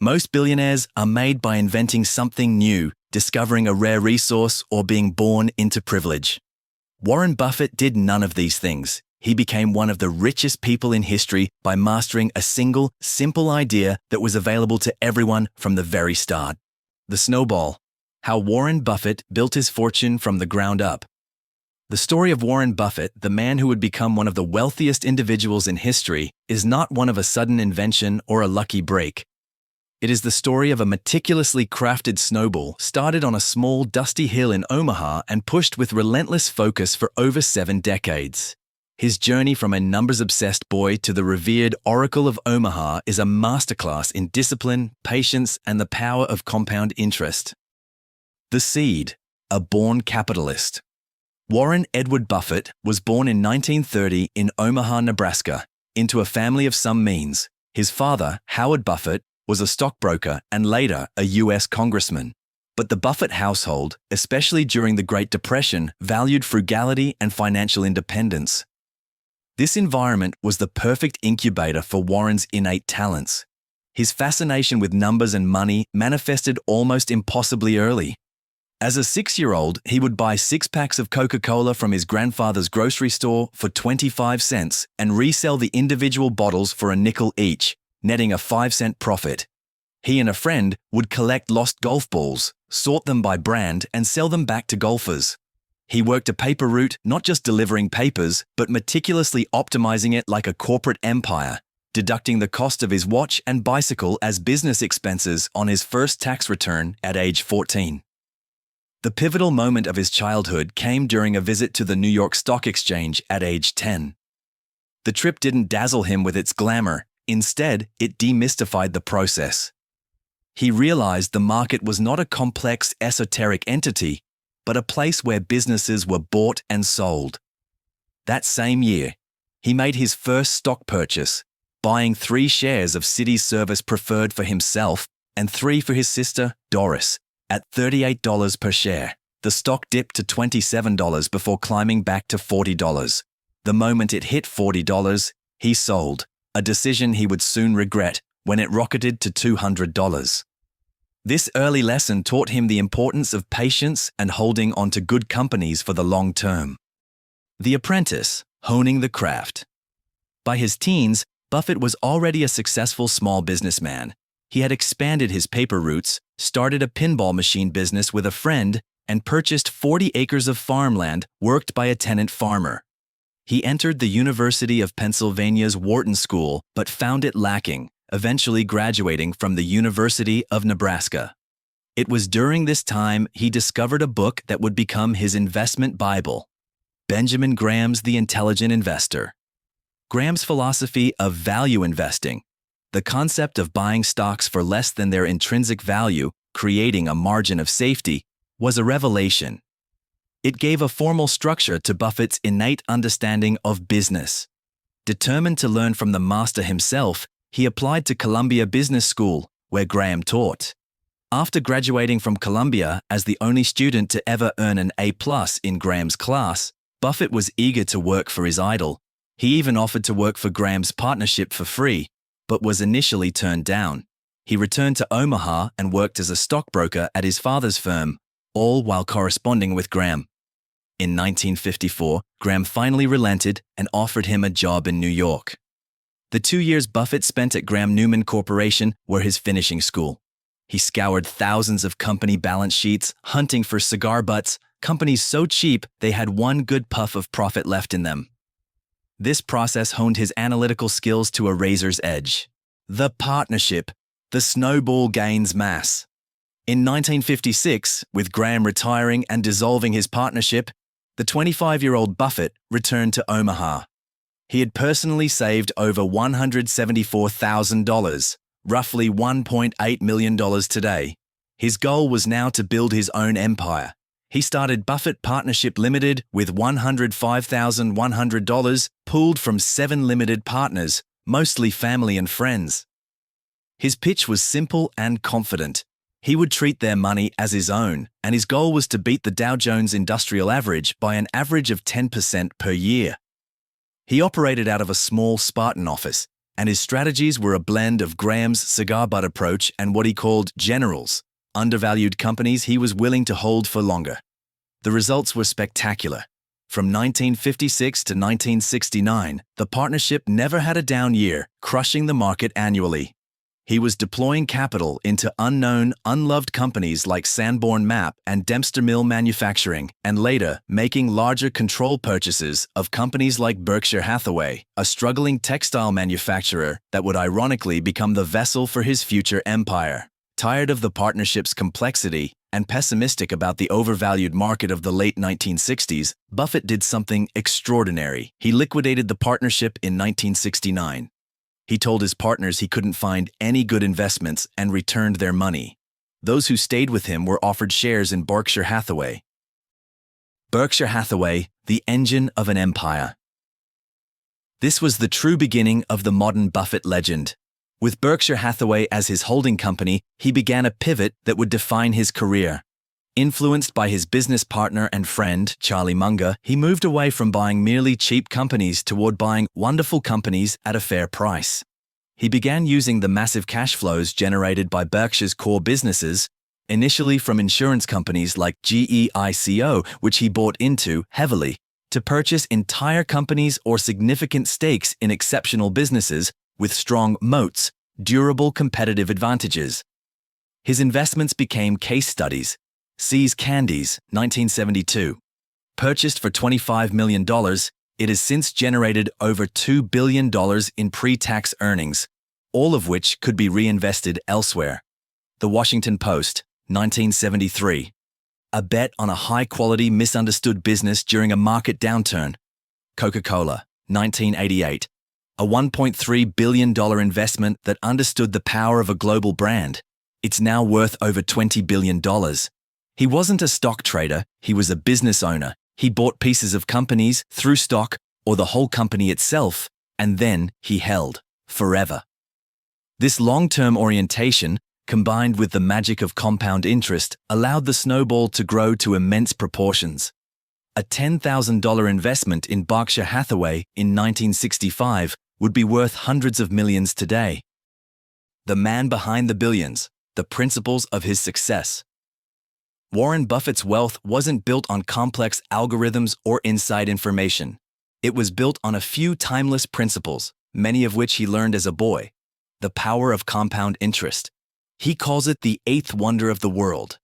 Most billionaires are made by inventing something new, discovering a rare resource, or being born into privilege. Warren Buffett did none of these things. He became one of the richest people in history by mastering a single, simple idea that was available to everyone from the very start. The snowball. How Warren Buffett built his fortune from the ground up. The story of Warren Buffett, the man who would become one of the wealthiest individuals in history, is not one of a sudden invention or a lucky break. It is the story of a meticulously crafted snowball started on a small, dusty hill in Omaha and pushed with relentless focus for over 7 decades. His journey from a numbers-obsessed boy to the revered Oracle of Omaha is a masterclass in discipline, patience, and the power of compound interest. The seed, a born capitalist. Warren Edward Buffett was born in 1930 in Omaha, Nebraska, into a family of some means. His father, Howard Buffett, was a stockbroker and later a U.S. congressman. But the Buffett household, especially during the Great Depression, valued frugality and financial independence. This environment was the perfect incubator for Warren's innate talents. His fascination with numbers and money manifested almost impossibly early. As a 6-year-old, he would buy 6 packs of Coca-Cola from his grandfather's grocery store for 25 cents and resell the individual bottles for a nickel each, netting a 5-cent profit. He and a friend would collect lost golf balls, sort them by brand, and sell them back to golfers. He worked a paper route, not just delivering papers, but meticulously optimizing it like a corporate empire, deducting the cost of his watch and bicycle as business expenses on his first tax return at age 14. The pivotal moment of his childhood came during a visit to the New York Stock Exchange at age 10. The trip didn't dazzle him with its glamour. Instead, it demystified the process. He realized the market was not a complex, esoteric entity, but a place where businesses were bought and sold. That same year, he made his first stock purchase, buying 3 shares of Citi Service Preferred for himself and 3 for his sister, Doris, at $38 per share. The stock dipped to $27 before climbing back to $40. The moment it hit $40, he sold, a decision he would soon regret when it rocketed to $200. This early lesson taught him the importance of patience and holding on to good companies for the long term. The apprentice, honing the craft. By his teens, Buffett was already a successful small businessman. He had expanded his paper routes, started a pinball machine business with a friend, and purchased 40 acres of farmland worked by a tenant farmer. He entered the University of Pennsylvania's Wharton School but found it lacking, eventually graduating from the University of Nebraska. It was during this time he discovered a book that would become his investment Bible, Benjamin Graham's The Intelligent Investor. Graham's philosophy of value investing, the concept of buying stocks for less than their intrinsic value, creating a margin of safety, was a revelation. It gave a formal structure to Buffett's innate understanding of business. Determined to learn from the master himself, he applied to Columbia Business School, where Graham taught. After graduating from Columbia as the only student to ever earn an A+ in Graham's class, Buffett was eager to work for his idol. He even offered to work for Graham's partnership for free, but was initially turned down. He returned to Omaha and worked as a stockbroker at his father's firm, all while corresponding with Graham. In 1954, Graham finally relented and offered him a job in New York. The 2 years Buffett spent at Graham-Newman Corporation were his finishing school. He scoured thousands of company balance sheets, hunting for cigar butts, companies so cheap they had one good puff of profit left in them. This process honed his analytical skills to a razor's edge. The partnership. The snowball gains mass. In 1956, with Graham retiring and dissolving his partnership, the 25-year-old Buffett returned to Omaha. He had personally saved over $174,000, roughly $1.8 million today. His goal was now to build his own empire. He started Buffett Partnership Limited with $105,100 pooled from 7 limited partners, mostly family and friends. His pitch was simple and confident. He would treat their money as his own, and his goal was to beat the Dow Jones Industrial Average by an average of 10% per year. He operated out of a small Spartan office, and his strategies were a blend of Graham's cigar butt approach and what he called generals, undervalued companies he was willing to hold for longer. The results were spectacular. From 1956 to 1969, the partnership never had a down year, crushing the market annually. He was deploying capital into unknown, unloved companies like Sanborn Map and Dempster Mill Manufacturing, and later making larger control purchases of companies like Berkshire Hathaway, a struggling textile manufacturer that would ironically become the vessel for his future empire. Tired of the partnership's complexity and pessimistic about the overvalued market of the late 1960s, Buffett did something extraordinary. He liquidated the partnership in 1969. He told his partners he couldn't find any good investments and returned their money. Those who stayed with him were offered shares in Berkshire Hathaway. Berkshire Hathaway, the engine of an empire. This was the true beginning of the modern Buffett legend. With Berkshire Hathaway as his holding company, he began a pivot that would define his career. Influenced by his business partner and friend, Charlie Munger, he moved away from buying merely cheap companies toward buying wonderful companies at a fair price. He began using the massive cash flows generated by Berkshire's core businesses, initially from insurance companies like GEICO, which he bought into heavily, to purchase entire companies or significant stakes in exceptional businesses with strong moats, durable competitive advantages. His investments became case studies. See's Candies, 1972. Purchased for $25 million, it has since generated over $2 billion in pre-tax earnings, all of which could be reinvested elsewhere. The Washington Post, 1973. A bet on a high-quality, misunderstood business during a market downturn. Coca-Cola, 1988. A $1.3 billion investment that understood the power of a global brand. It's now worth over $20 billion. He wasn't a stock trader, he was a business owner. He bought pieces of companies through stock or the whole company itself, and then he held forever. This long-term orientation, combined with the magic of compound interest, allowed the snowball to grow to immense proportions. A $10,000 investment in Berkshire Hathaway in 1965 would be worth hundreds of millions today. The man behind the billions, the principles of his success. Warren Buffett's wealth wasn't built on complex algorithms or inside information. It was built on a few timeless principles, many of which he learned as a boy. The power of compound interest. He calls it the eighth wonder of the world.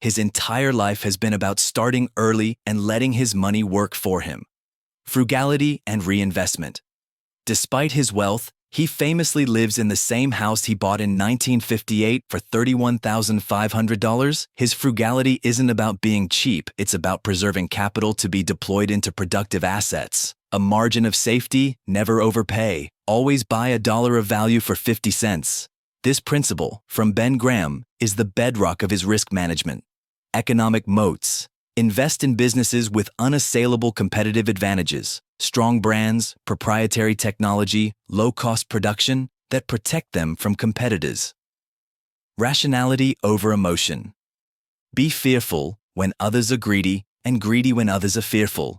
His entire life has been about starting early and letting his money work for him. Frugality and reinvestment. Despite his wealth, he famously lives in the same house he bought in 1958 for $31,500. His frugality isn't about being cheap, it's about preserving capital to be deployed into productive assets. A margin of safety, never overpay, always buy a dollar of value for 50 cents. This principle, from Ben Graham, is the bedrock of his risk management. Economic moats. Invest in businesses with unassailable competitive advantages, strong brands, proprietary technology, low-cost production that protect them from competitors. Rationality over emotion. Be fearful when others are greedy and greedy when others are fearful.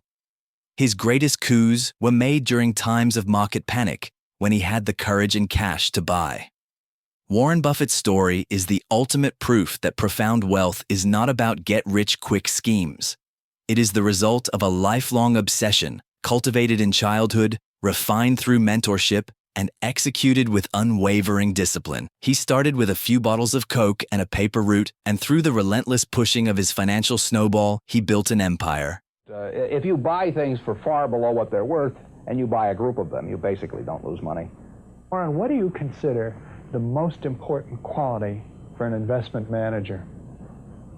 His greatest coups were made during times of market panic, when he had the courage and cash to buy. Warren Buffett's story is the ultimate proof that profound wealth is not about get-rich-quick schemes. It is the result of a lifelong obsession, cultivated in childhood, refined through mentorship, and executed with unwavering discipline. He started with a few bottles of Coke and a paper route, and through the relentless pushing of his financial snowball, he built an empire. If you buy things for far below what they're worth, and you buy a group of them, you basically don't lose money. Warren, what do you consider the most important quality for an investment manager?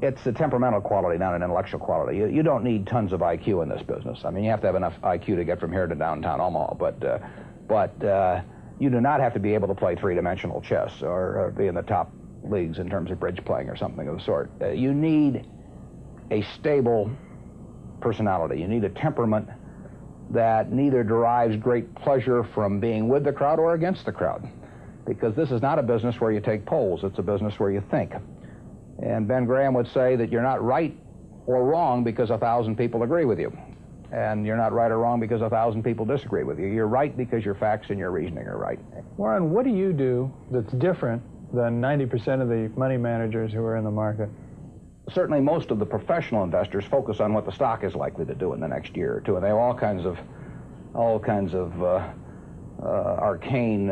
It's a temperamental quality, not an intellectual quality. You don't need tons of IQ in this business. I mean, you have to have enough IQ to get from here to downtown Omaha, but you do not have to be able to play three-dimensional chess or be in the top leagues in terms of bridge playing or something of the sort. You need a stable personality. You need a temperament that neither derives great pleasure from being with the crowd or against the crowd. Because this is not a business where you take polls, it's a business where you think. And Ben Graham would say that you're not right or wrong because 1,000 people agree with you. And you're not right or wrong because 1,000 people disagree with you. You're right because your facts and your reasoning are right. Warren, what do you do that's different than 90% of the money managers who are in the market? Certainly most of the professional investors focus on what the stock is likely to do in the next year or two, and they have all kinds of arcane